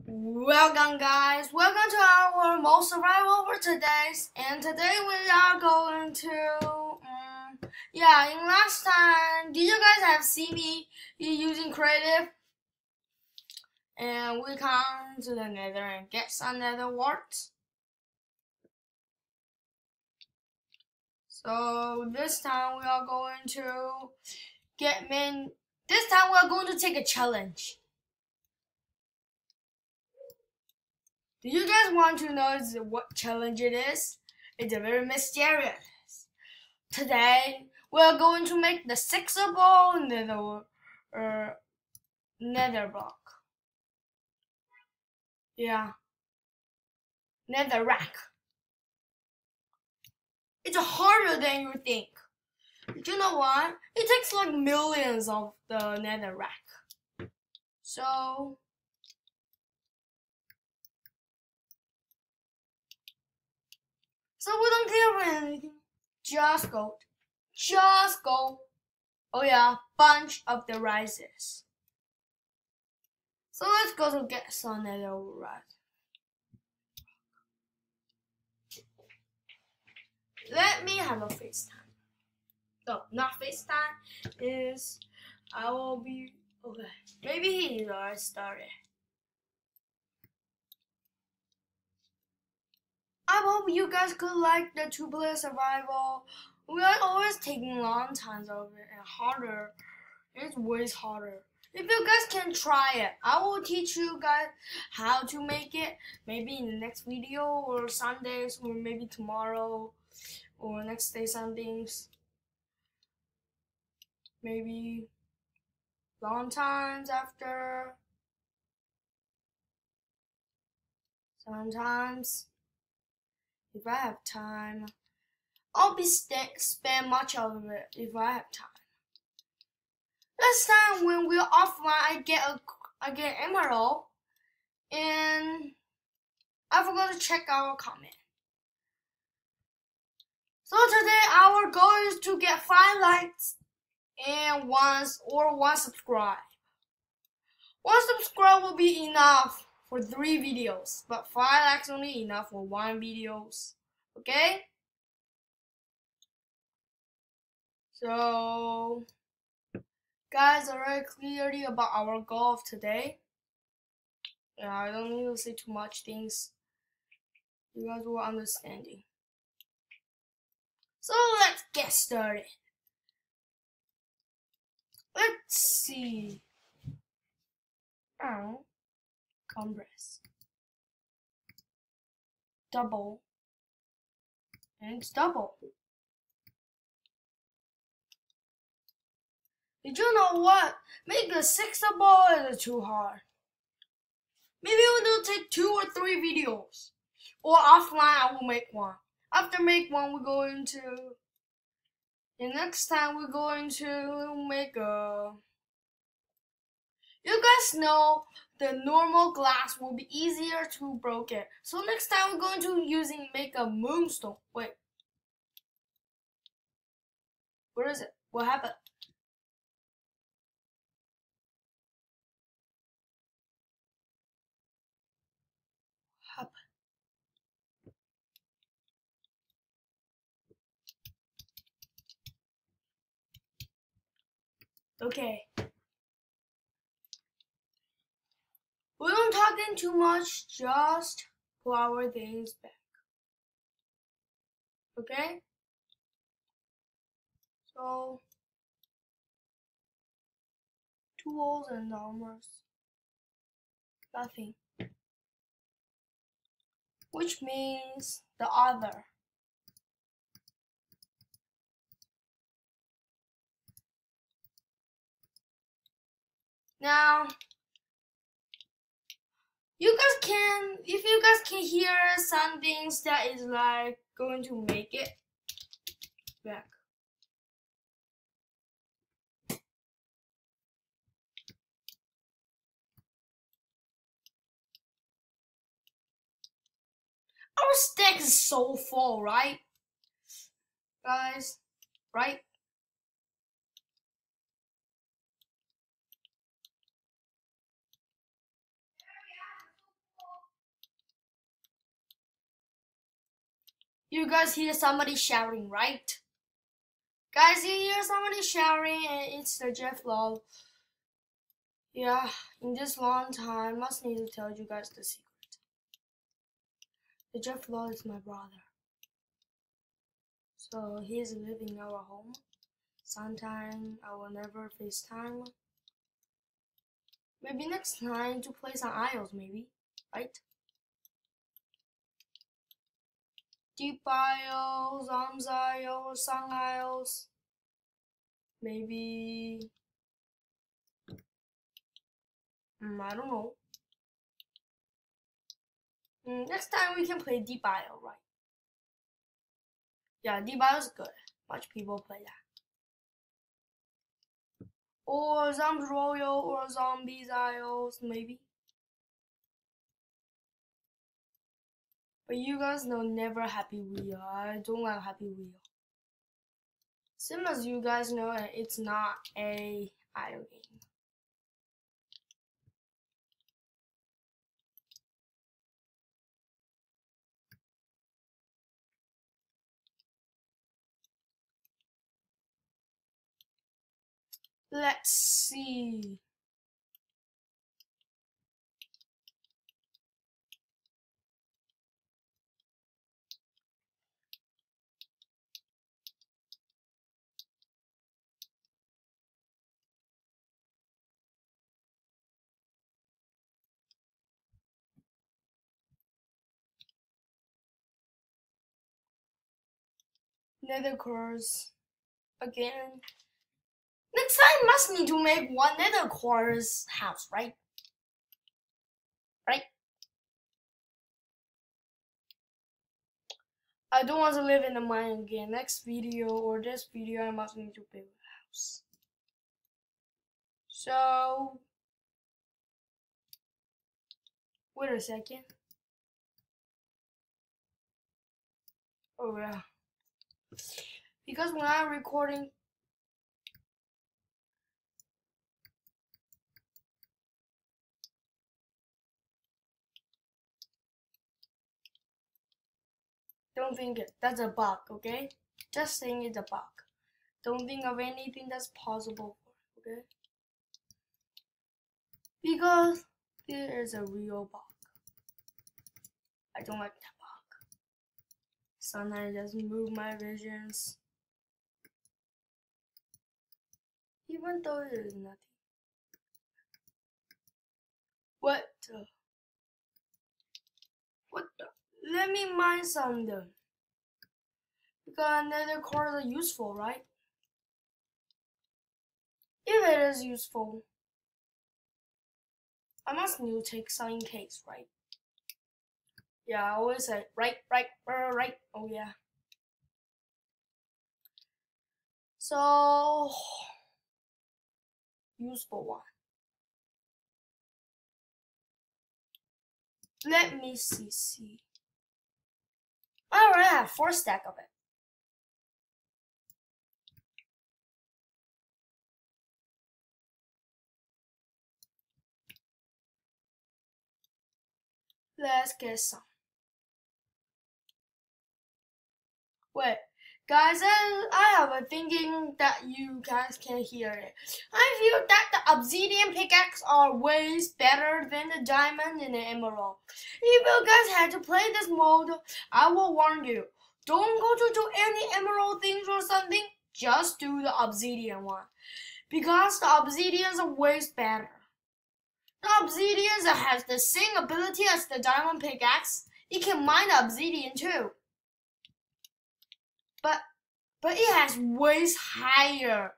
Welcome guys, welcome to our most survival for today's, and today we are going to, in last time, did you guys have seen me using creative? And we come to the nether and get some nether warts. So this time we are going to this time we are going to take a challenge. Do you guys want to know what challenge it is? It's very mysterious. Today, we're going to make the fixable nether block. Yeah, nether rack. It's harder than you think. Do you know what? It takes like millions of the nether rack. So we don't care about anything. Just go. Oh yeah, bunch of the rises. So let's go to get some nether rack. Let me have a FaceTime. No, not FaceTime. Is I will be okay. Maybe he's already started. I hope you guys could like the 2-player survival. We are always taking long times of it and harder. It's way harder. If you guys can try it, I will teach you guys how to make it. Maybe in the next video or Sundays or maybe tomorrow or next day Sundays. Maybe long times after. Sometimes, if I have time, I'll be spend much of it if I have time. Last time when we're offline, I get emerald, and I forgot to check our comment. So today our goal is to get 5 likes and one subscribe. 1 subscribe will be enough for 3 videos, but 5 likes only enough for 1 videos. Okay? So guys, already clearly about our goal of today. Yeah, I don't need to say too much things. You guys will understanding. So let's get started. Let's see. Compress. Double. And it's double. Did you know what? Make a 6-able is too hard. Maybe we'll take 2 or 3 videos. Or offline I will make one. After make one we're going to the next time we're going to make a you guys know the normal glass will be easier to break it. So next time we're going to make a moonstone. Wait. Where is it? What happened? Okay. We don't talking too much, just put our things back. Okay? So tools and armors. Nothing. Which means the other. Now if you guys can hear some things that is like going to make it back. Our stack is so full, right? Guys, right? You guys hear somebody shouting, right? Guys, you hear somebody shouting, and it's the Jeff Lol. Yeah, in this long time, I must need to tell you guys the secret. The Jeff Lol is my brother. So he's living in our home. Sometime I will never FaceTime. Maybe next time to play some IOs, maybe, right? Deep IOs, arms IOs, song IOs. Maybe. I don't know. Next time we can play Deep IO, right? Yeah, Deep IO is good. Much people play that. Or Zombies Royal or Zombies IOs, maybe. But you guys know never Happy Wheel. I don't like Happy Wheel. Same as you guys know, it's not a IO game. Let's see. Nether cores again. Next time must need to make one nether cores house, right? Right? I don't want to live in the mine again. Next video or this video, I must need to build a house. So, wait a second. Oh yeah. Because when I'm recording, don't think that's a bug, okay? Just saying it's a bug. Don't think of anything that's possible, okay? Because there is a real bug. I don't like that bug. Sometimes I just move my visions. Even though there is nothing. What the? What the? Let me mine some of them. Because nether cores are useful, right? If it is useful, I must need to take some in case, right? Yeah, I always say right. Oh yeah. So useful one. Let me see. I already have 4 stack of it. Let's get some. Wait, guys, I have a thinking that you guys can hear it. I feel that the obsidian pickaxe are way better than the diamond and the emerald. If you guys had to play this mode, I will warn you, don't go to do any emerald things or something, just do the obsidian one. Because the obsidians are way better. The obsidians has the same ability as the diamond pickaxe. It can mine the obsidian too. But it has way higher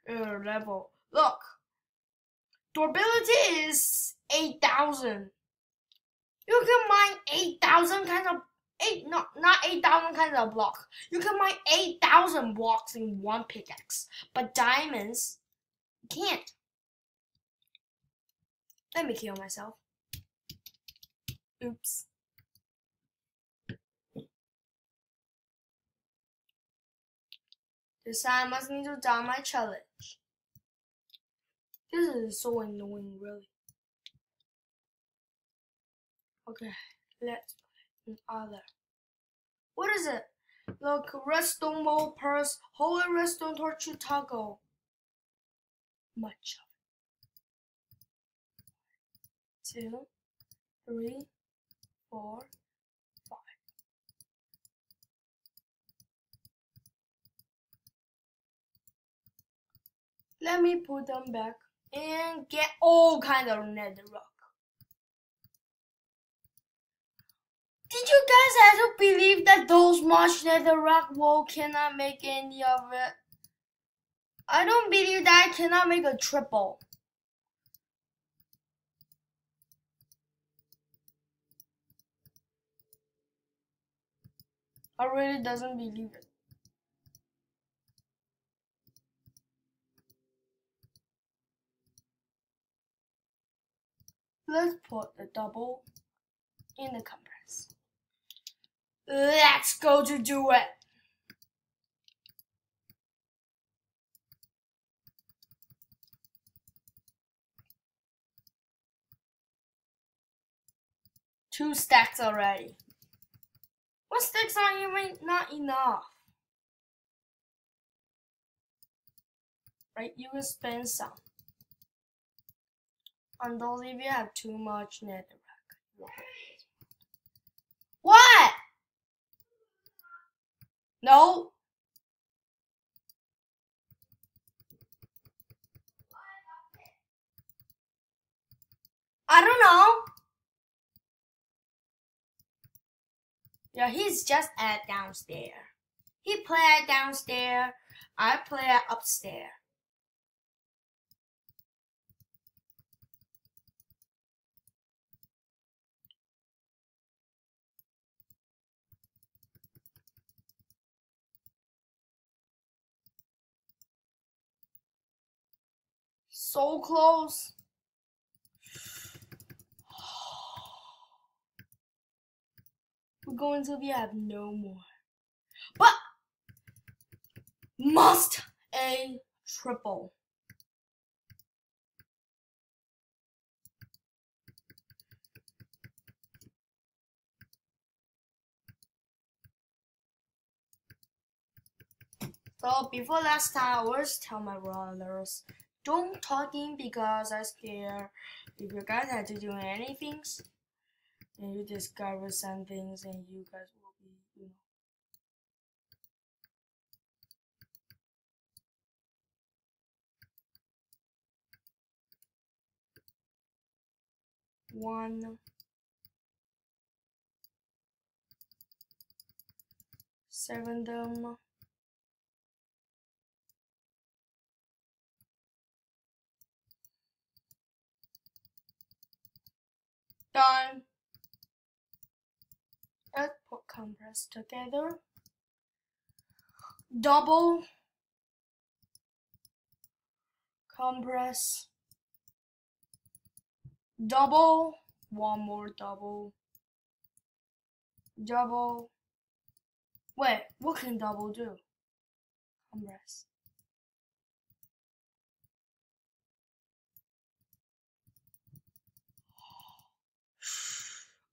level. Look, durability is 8,000. You can mine 8,000 kinds of not 8,000 kinds of block. You can mine 8,000 blocks in one pickaxe. But diamonds, you can't. Let me kill myself. Oops. This time I must need to down my challenge. This is so annoying, really. Okay, let's play another. What is it? Look, redstone mold purse, holy redstone torch toggle. Much of it. 2, 3, 4, 5. Let me put them back and get all kinds of netherrack. Did you guys have to believe that those much netherrack wool cannot make any of it? I don't believe that I cannot make a triple. I really doesn't believe it. Let's put the double in the compress. Let's go to do it. Two stacks already. What stacks are even not enough? Right, you can spend some. On those if you have too much netherrack. What? No. I don't know. Yeah, he's just at downstairs. He play at downstairs. I play at upstairs. So close. We're going till we have no more. But must a triple. So before last time, I always tell my brothers, don't talking because I'm scared. If you guys had to do anything, then you discover some things and you guys will be, you know. One, 7 them. Done. Let's put compress together. Double compress. Double. One more double. Double. Wait, what can double do? Compress.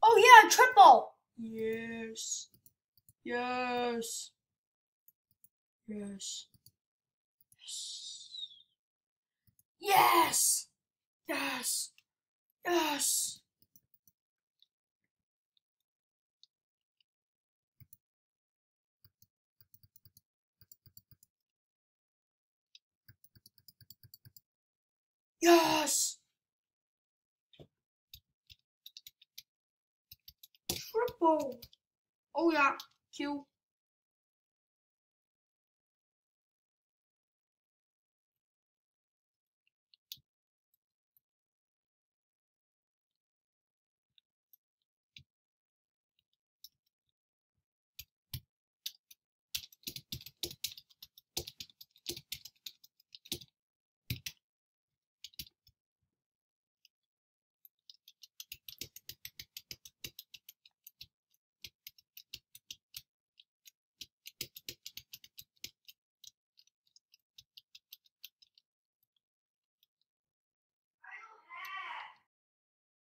Oh yeah, triple. Yes. Yes. Yes. Yes. Yes. Yes. Yes. Triple. Oh yeah, Q.